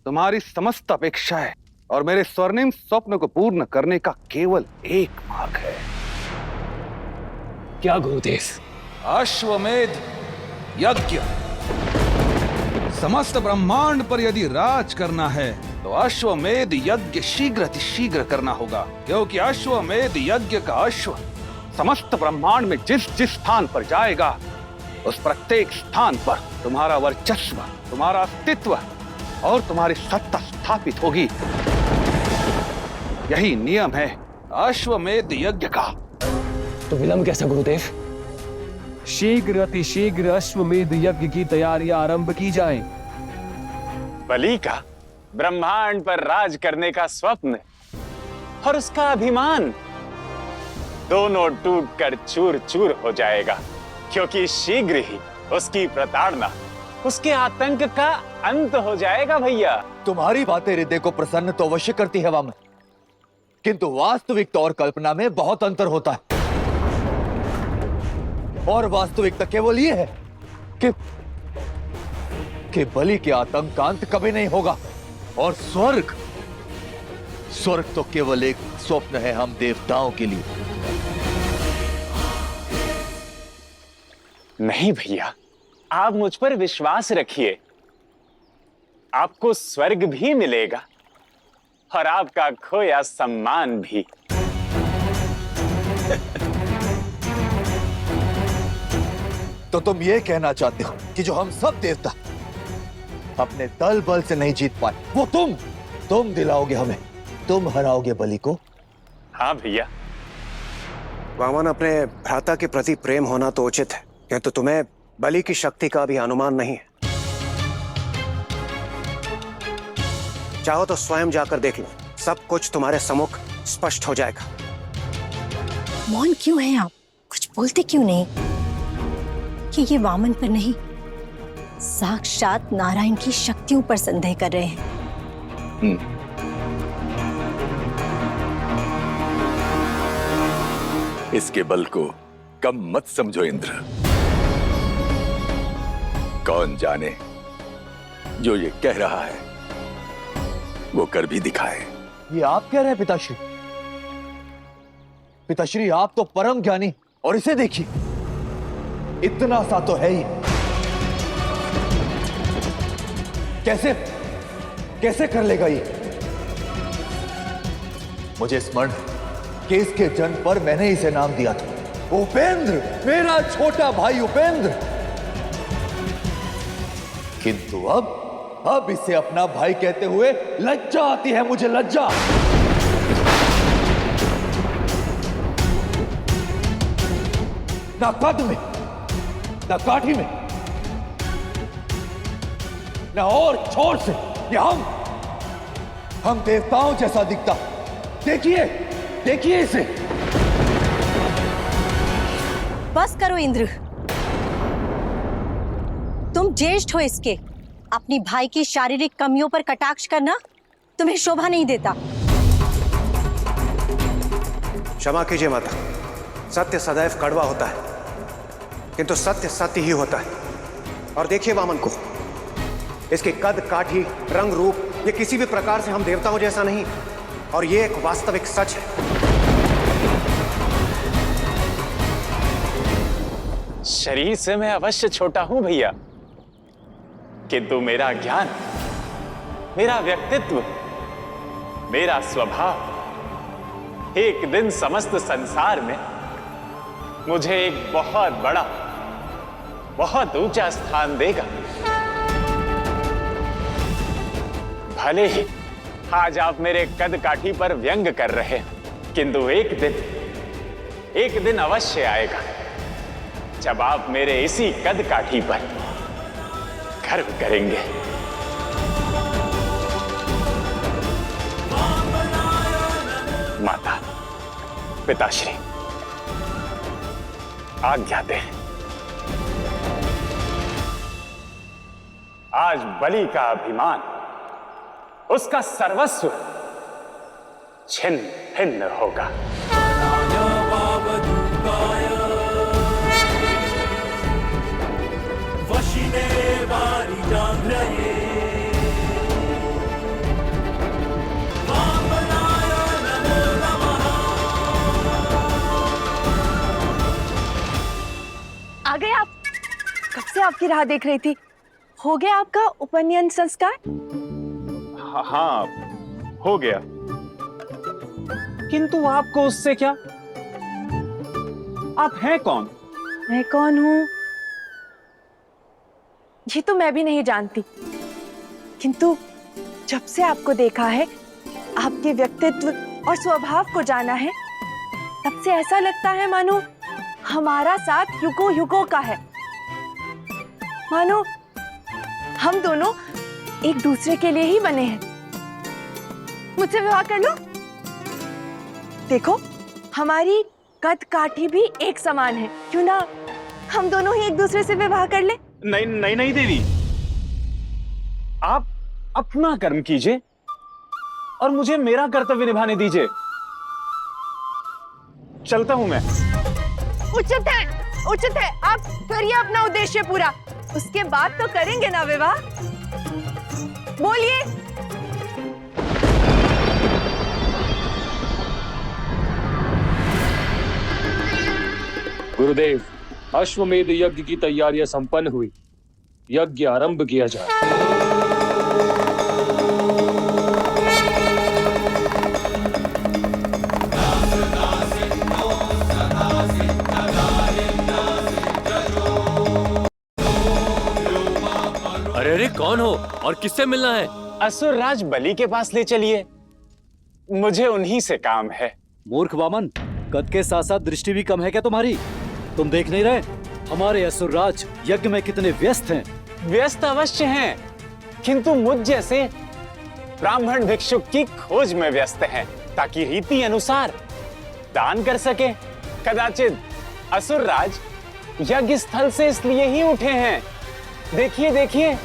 तुम्हारी समस्त अपेक्षाएं और मेरे स्वर्णिम स्वप्न को पूर्ण करने का केवल एक मार्ग है। क्या गुरुदेव? अश्वमेध यज्ञ। समस्त ब्रह्मांड पर यदि राज करना है तो अश्वमेध यज्ञ शीघ्र अतिशीघ्र करना होगा, क्योंकि अश्वमेध यज्ञ का अश्व समस्त ब्रह्मांड में जिस जिस स्थान पर जाएगा उस प्रत्येक स्थान पर तुम्हारा वर्चस्व, तुम्हारा अस्तित्व और तुम्हारी सत्ता स्थापित होगी। यही नियम है अश्वमेध यज्ञ का। तो विलंब कैसा गुरुदेव? शीघ्र अतिशीघ्र अश्वमेध यज्ञ की तैयारियां आरंभ की जाएं। बलि का ब्रह्मांड पर राज करने का स्वप्न और उसका अभिमान दोनों टूटकर चूर चूर हो जाएगा, क्योंकि शीघ्र ही उसकी प्रताड़ना, उसके आतंक का अंत हो जाएगा। भैया, तुम्हारी बातें हृदय को प्रसन्न तो अवश्य करती है वामन, किंतु वास्तविकता और कल्पना में बहुत अंतर होता है। और वास्तविकता केवल ये है कि बलि के आतंक का अंत कभी नहीं होगा, और स्वर्ग तो केवल एक स्वप्न है हम देवताओं के लिए। नहीं भैया, आप मुझ पर विश्वास रखिए, आपको स्वर्ग भी मिलेगा और आपका खोया सम्मान भी। तो तुम ये कहना चाहते हो कि जो हम सब देवता अपने दल बल से नहीं जीत पाए, वो तुम दिलाओगे हमें, तुम हराओगे बलि को? हाँ भैया। वामन, अपने भ्राता के प्रति प्रेम होना तो उचित है, किंतु तुम्हें बलि की शक्ति का भी अनुमान नहीं है। चाहो तो स्वयं जाकर देख लो, सब कुछ तुम्हारे सम्मुख स्पष्ट हो जाएगा। मौन क्यों हैं आप? कुछ बोलते क्यों नहीं? कि ये वामन पर नहीं, साक्षात नारायण की शक्तियों पर संदेह कर रहे हैं। इसके बल को कम मत समझो इंद्र। कौन जाने जो ये कह रहा है वो कर भी दिखाए। ये आप कह रहे हैं पिताश्री? पिताश्री, आप तो परम ज्ञानी, और इसे देखिए, इतना सा तो है ही। कैसे कर लेगा ये? मुझे स्मरण कि इसके जन्म पर मैंने इसे नाम दिया था उपेंद्र, मेरा छोटा भाई उपेंद्र। किंतु अब इसे अपना भाई कहते हुए लज्जा आती है, मुझे लज्जा। ना कद में, ना काठी में, ना और छोर से ये हम देवताओं जैसा दिखता। देखिए इसे। बस करो इंद्र, तुम ज्येष्ठ हो इसके। अपनी भाई की शारीरिक कमियों पर कटाक्ष करना तुम्हें शोभा नहीं देता। क्षमा कीजिए माता, सत्य सदैव कड़वा होता है, किंतु सत्य सत्य ही होता है। और देखिए वामन को, इसके कद, काठी, रंग, रूप, ये किसी भी प्रकार से हम देवताओं जैसा नहीं, और ये एक वास्तविक सच है। शरीर से मैं अवश्य छोटा हूं भैया, किंतु मेरा ज्ञान, मेरा व्यक्तित्व, मेरा स्वभाव एक दिन समस्त संसार में मुझे एक बहुत बड़ा, बहुत ऊंचा स्थान देगा। भले ही आज आप मेरे कद काठी पर व्यंग कर रहे हैं, किंतु एक दिन अवश्य आएगा जब आप मेरे इसी कद काठी पर गर्व करेंगे। माता, पिताश्री, आज्ञा दे। आज बलि का अभिमान, उसका सर्वस्व छिन्न भिन्न होगा। गए आप? कब से आपकी राह देख रही थी। हो गया आपका उपनयन संस्कार? हाँ, हो गया। किंतु आपको उससे क्या? आप हैं कौन? मैं कौन हूँ ये तो मैं भी नहीं जानती, किंतु जब से आपको देखा है, आपके व्यक्तित्व और स्वभाव को जाना है, तब से ऐसा लगता है मानो हमारा साथ युगों युगों का है। मानो हम दोनों एक दूसरे के लिए ही बने हैं। मुझसे विवाह कर लो। देखो, हमारी कद काठी भी एक समान है, क्यों ना हम दोनों ही एक दूसरे से विवाह कर ले? नहीं नहीं नहीं देवी, आप अपना कर्म कीजिए और मुझे मेरा कर्तव्य निभाने दीजिए। चलता हूं मैं। उचित है, आप करिए अपना उद्देश्य पूरा, उसके बाद तो करेंगे ना विवाह। बोलिए। गुरुदेव, अश्वमेध यज्ञ की तैयारियां संपन्न हुई, यज्ञ आरंभ किया जाए। अरे अरे, कौन हो और किससे मिलना है? असुर राज बलि के पास ले चलिए, मुझे उन्हीं से काम है। मूर्ख वामन, कद के साथ साथ दृष्टि भी कम है क्या तुम्हारी? तुम देख नहीं रहे हमारे असुरराज यज्ञ में कितने व्यस्त हैं? व्यस्त अवश्य हैं, किंतु मुझ जैसे ब्राह्मण भिक्षुक की खोज में व्यस्त हैं, ताकि रीति अनुसार दान कर सके। कदाचित असुरराज यज्ञ स्थल से इसलिए ही उठे हैं। देखिए देखिए।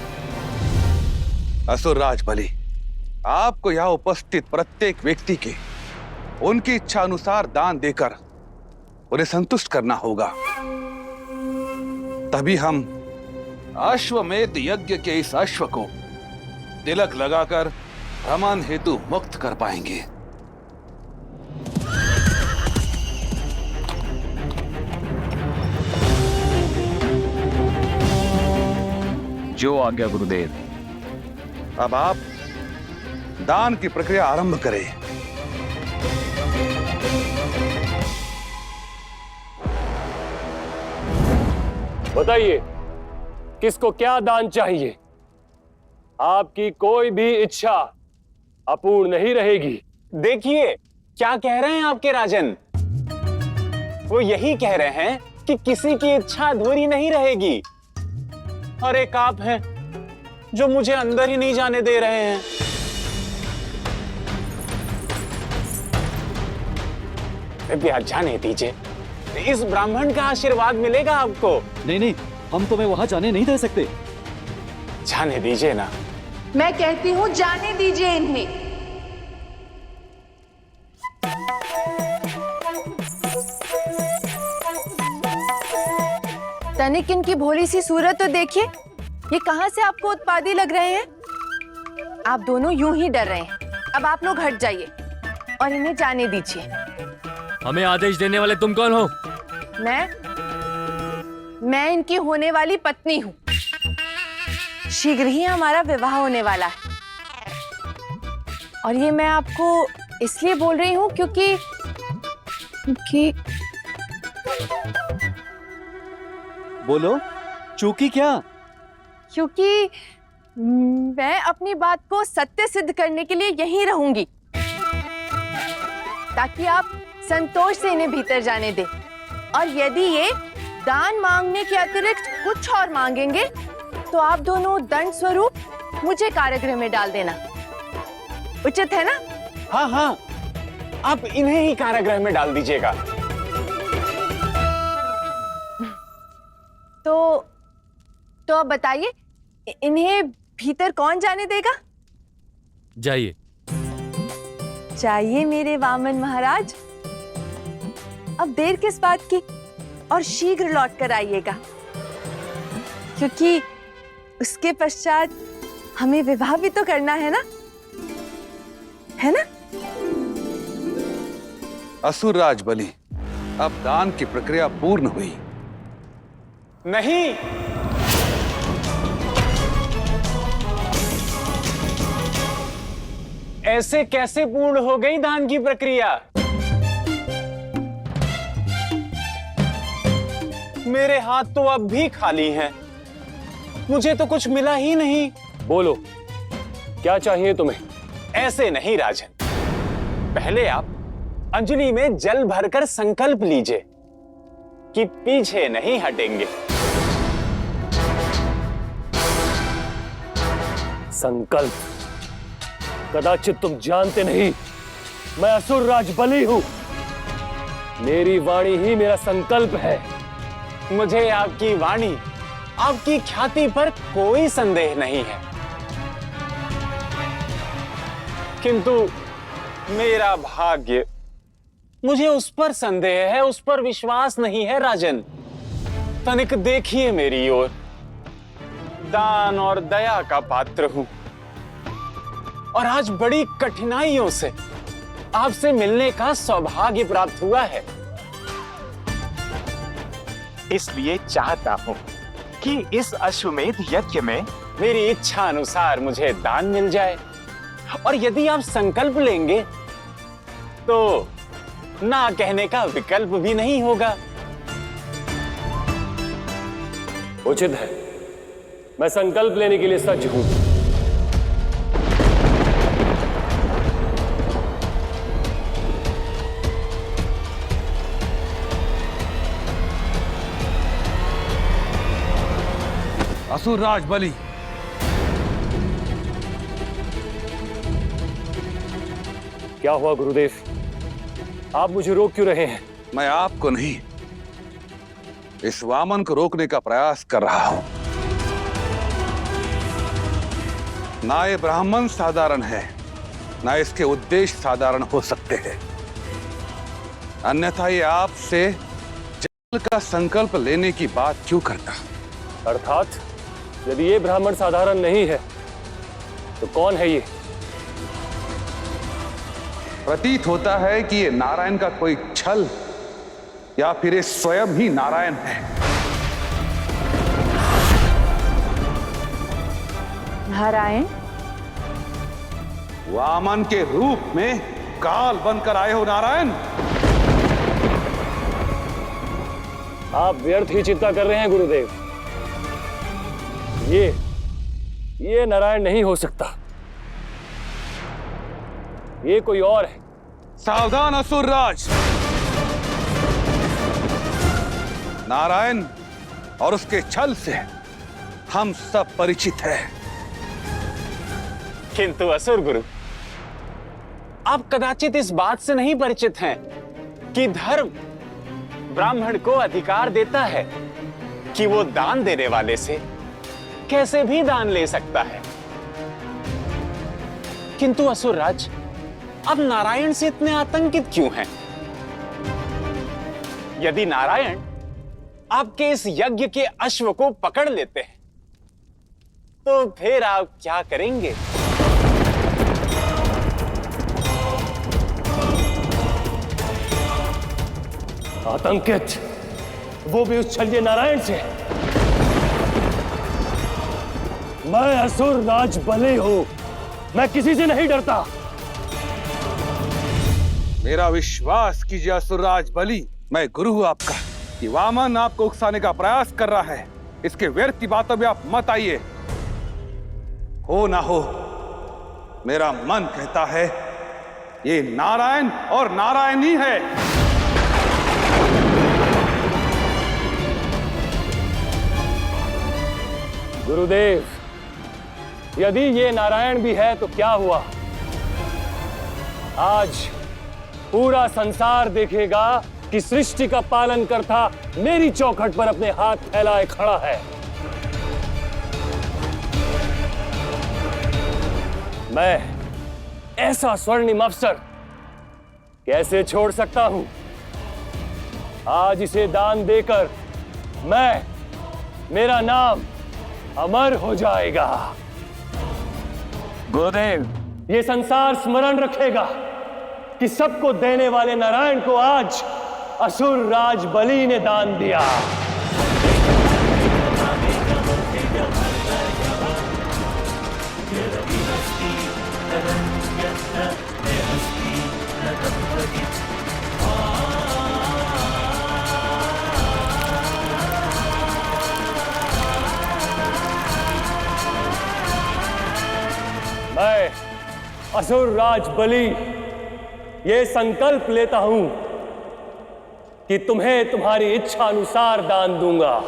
असुरराज बलि, आपको यहाँ उपस्थित प्रत्येक व्यक्ति के उनकी इच्छा अनुसार दान देकर उन्हें संतुष्ट करना होगा, तभी हम अश्वमेध यज्ञ के इस अश्व को तिलक लगाकर भ्रमण हेतु मुक्त कर पाएंगे। जो आज्ञा गुरुदेव। अब आप दान की प्रक्रिया आरंभ करें। बताइए, किसको क्या दान चाहिए? आपकी कोई भी इच्छा अपूर्ण नहीं रहेगी। देखिए क्या कह रहे हैं आपके राजन। वो यही कह रहे हैं कि किसी की इच्छा अधूरी नहीं रहेगी। और एक आप हैं जो मुझे अंदर ही नहीं जाने दे रहे हैं। कृपया जाने दीजिए, इस ब्राह्मण का आशीर्वाद मिलेगा आपको। नहीं नहीं, हम तुम्हें वहां जाने नहीं दे सकते। जाने दीजिए ना। मैं कहती हूँ जाने दीजिए इन्हें। तनिक इनकी भोली सी सूरत तो देखिए, ये कहां से आपको उत्पादी लग रहे हैं। आप दोनों यूं ही डर रहे हैं। अब आप लोग हट जाइए और इन्हें जाने दीजिए। हमें आदेश देने वाले तुम कौन हो? मैं इनकी होने वाली पत्नी हूँ। शीघ्र ही हमारा विवाह होने वाला है, और ये मैं आपको इसलिए बोल रही हूँ क्योंकि बोलो, चूकी क्या? क्योंकि मैं अपनी बात को सत्य सिद्ध करने के लिए यहीं रहूंगी, ताकि आप संतोष से इन्हें भीतर जाने दें। और यदि ये दान मांगने के अतिरिक्त कुछ और मांगेंगे तो आप दोनों दंड स्वरूप मुझे कारागृह में डाल देना। उचित है ना? हाँ हाँ, आप इन्हें ही कारागृह में डाल दीजिएगा। तो अब बताइए, इन्हें भीतर कौन जाने देगा? जाइए। चाहिए मेरे वामन महाराज। अब देर किस बात की, और शीघ्र लौट कर आइएगा, क्योंकि उसके पश्चात हमें विवाह भी तो करना है ना, है ना? असुरराज बलि, अब दान की प्रक्रिया पूर्ण हुई। नहीं, ऐसे कैसे पूर्ण हो गई दान की प्रक्रिया? मेरे हाथ तो अब भी खाली हैं। मुझे तो कुछ मिला ही नहीं। बोलो, क्या चाहिए तुम्हें? ऐसे नहीं राजन, पहले आप अंजलि में जल भरकर संकल्प लीजिए कि पीछे नहीं हटेंगे। संकल्प? कदाचित तुम जानते नहीं, मैं असुर राज बलि हूं। मेरी वाणी ही मेरा संकल्प है। मुझे आपकी वाणी, आपकी ख्याति पर कोई संदेह नहीं है, किंतु मेरा भाग्य, मुझे उस पर संदेह है, उस पर विश्वास नहीं है राजन। तनिक देखिए मेरी ओर, दान और दया का पात्र हूं और आज बड़ी कठिनाइयों से आपसे मिलने का सौभाग्य प्राप्त हुआ है। इसलिए चाहता हूं कि इस अश्वमेध यज्ञ में मेरी इच्छा अनुसार मुझे दान मिल जाए, और यदि आप संकल्प लेंगे तो ना कहने का विकल्प भी नहीं होगा। उचित है, मैं संकल्प लेने के लिए सज्ज हूं। असुरराज बलि, क्या हुआ गुरुदेव? आप मुझे रोक क्यों रहे हैं? मैं आपको नहीं, इस वामन को रोकने का प्रयास कर रहा हूं। ना ये ब्राह्मण साधारण है, ना इसके उद्देश्य साधारण हो सकते हैं। अन्यथा ये आपसे जल का संकल्प लेने की बात क्यों करता? अर्थात यदि ये ब्राह्मण साधारण नहीं है तो कौन है ये? प्रतीत होता है कि ये नारायण का कोई छल, या फिर ये स्वयं ही नारायण है। नारायण? वामन के रूप में काल बनकर आए हो नारायण। आप व्यर्थ ही चिंता कर रहे हैं गुरुदेव। ये नारायण नहीं हो सकता, ये कोई और है। सावधान असुरराज, नारायण और उसके छल से हम सब परिचित हैं। किंतु असुर गुरु, आप कदाचित इस बात से नहीं परिचित हैं कि धर्म ब्राह्मण को अधिकार देता है कि वो दान देने वाले से कैसे भी दान ले सकता है। किंतु असुरराज, अब नारायण से इतने आतंकित क्यों हैं? यदि नारायण आपके इस यज्ञ के अश्व को पकड़ लेते हैं तो फिर आप क्या करेंगे? आतंकित? वो भी उस छल्ये नारायण से? मैं असुर राज बलि हूं, मैं किसी से नहीं डरता। मेरा विश्वास कीजिए असुरराज बलि, मैं गुरु हूं आपका। कि वामन आपको उकसाने का प्रयास कर रहा है, इसके व्यर्थ की बातों में आप मत आइए। हो ना हो, मेरा मन कहता है ये नारायण और नारायण ही है। गुरुदेव, यदि ये नारायण भी है तो क्या हुआ? आज पूरा संसार देखेगा कि सृष्टि का पालन करता मेरी चौखट पर अपने हाथ फैलाए खड़ा है। मैं ऐसा स्वर्णिम अवसर कैसे छोड़ सकता हूं? आज इसे दान देकर मेरा नाम अमर हो जाएगा। गुरुदेव, ये संसार स्मरण रखेगा कि सबको देने वाले नारायण को आज असुर राज बलि ने दान दिया। असुर राज बलि, ये संकल्प लेता हूं कि तुम्हें तुम्हारी इच्छा अनुसार दान दूंगा।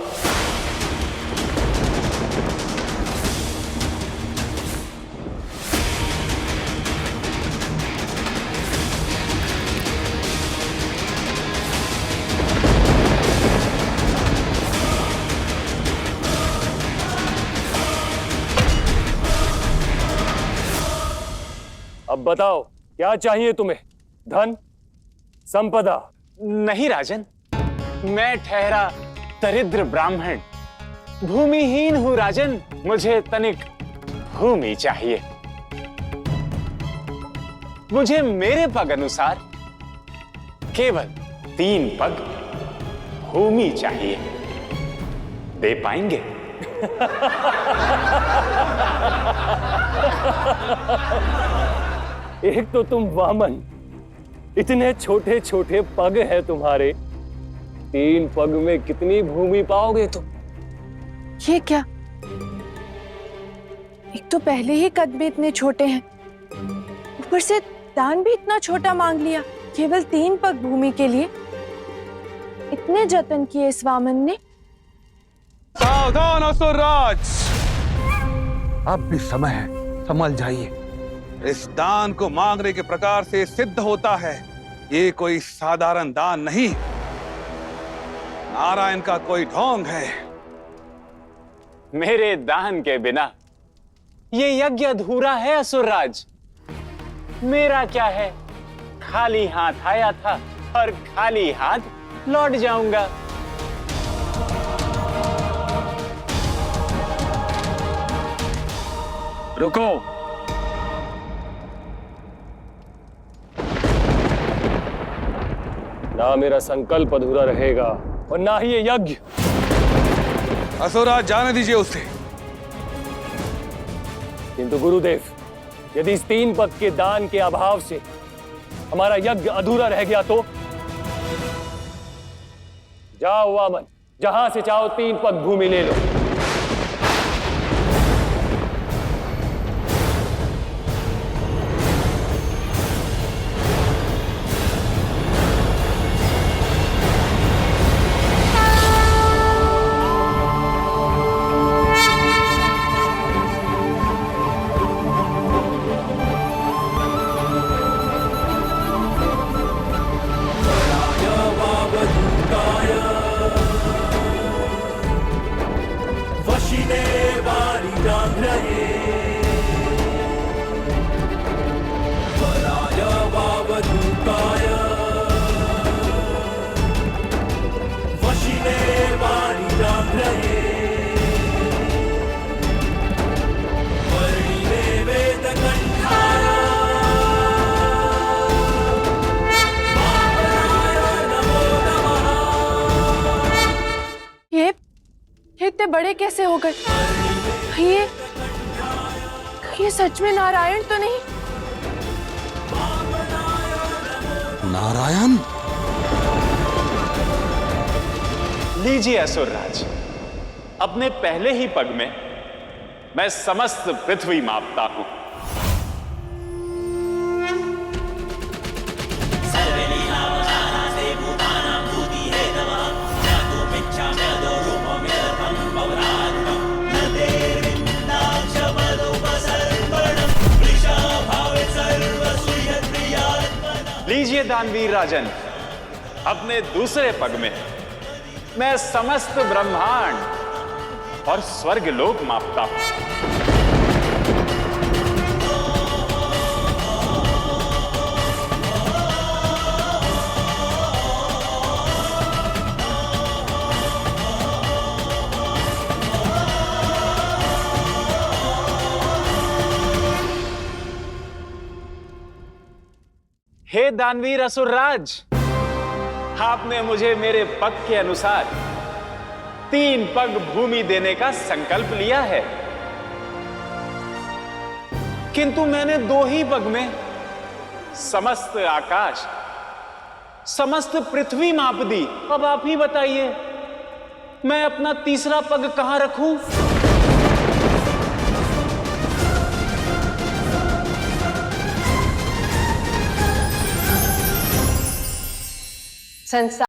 अब बताओ क्या चाहिए तुम्हें? धन, संपदा? नहीं राजन, मैं ठहरा दरिद्र ब्राह्मण, भूमिहीन हूं राजन। मुझे तनिक भूमि चाहिए। मुझे मेरे पग अनुसार केवल 3 पग भूमि चाहिए। दे पाएंगे? एक तो तुम वामन, इतने छोटे छोटे पग हैं तुम्हारे, 3 पग में कितनी भूमि पाओगे तुम? ये क्या? एक तो पहले ही कद में इतने छोटे हैं, ऊपर से दान भी इतना छोटा मांग लिया, केवल 3 पग भूमि के लिए। इतने जतन किए इस वामन ने। सावधान असुरराज, अब भी समय है, संभल जाइए। इस दान को मांगने के प्रकार से सिद्ध होता है ये कोई साधारण दान नहीं, नारायण का कोई ढोंग है। मेरे दान के बिना ये यज्ञ अधूरा है असुरराज। मेरा क्या है, खाली हाथ आया था और खाली हाथ लौट जाऊंगा। रुको, ना मेरा संकल्प अधूरा रहेगा और ना ही ये यज्ञ। असुरराज, जाने दीजिए उसे। किंतु गुरुदेव, यदि इस 3 पग के दान के अभाव से हमारा यज्ञ अधूरा रह गया तो? जाओ वामन, जहां से चाहो 3 पग भूमि ले लो। इतने बड़े कैसे हो गए? ये सच में नारायण तो नहीं? नारायण? लीजिए असुरराज, अपने पहले ही पग में मैं समस्त पृथ्वी मापता हूं। लीजिए दानवीर राजन, अपने दूसरे पग में मैं समस्त ब्रह्मांड और स्वर्ग लोक मापता हूं। हे दानवीर असुरराज, आपने मुझे मेरे पग के अनुसार 3 पग भूमि देने का संकल्प लिया है, किंतु मैंने 2 ही पग में समस्त आकाश, समस्त पृथ्वी माप दी। अब आप ही बताइए, मैं अपना तीसरा पग कहां रखूं? संसार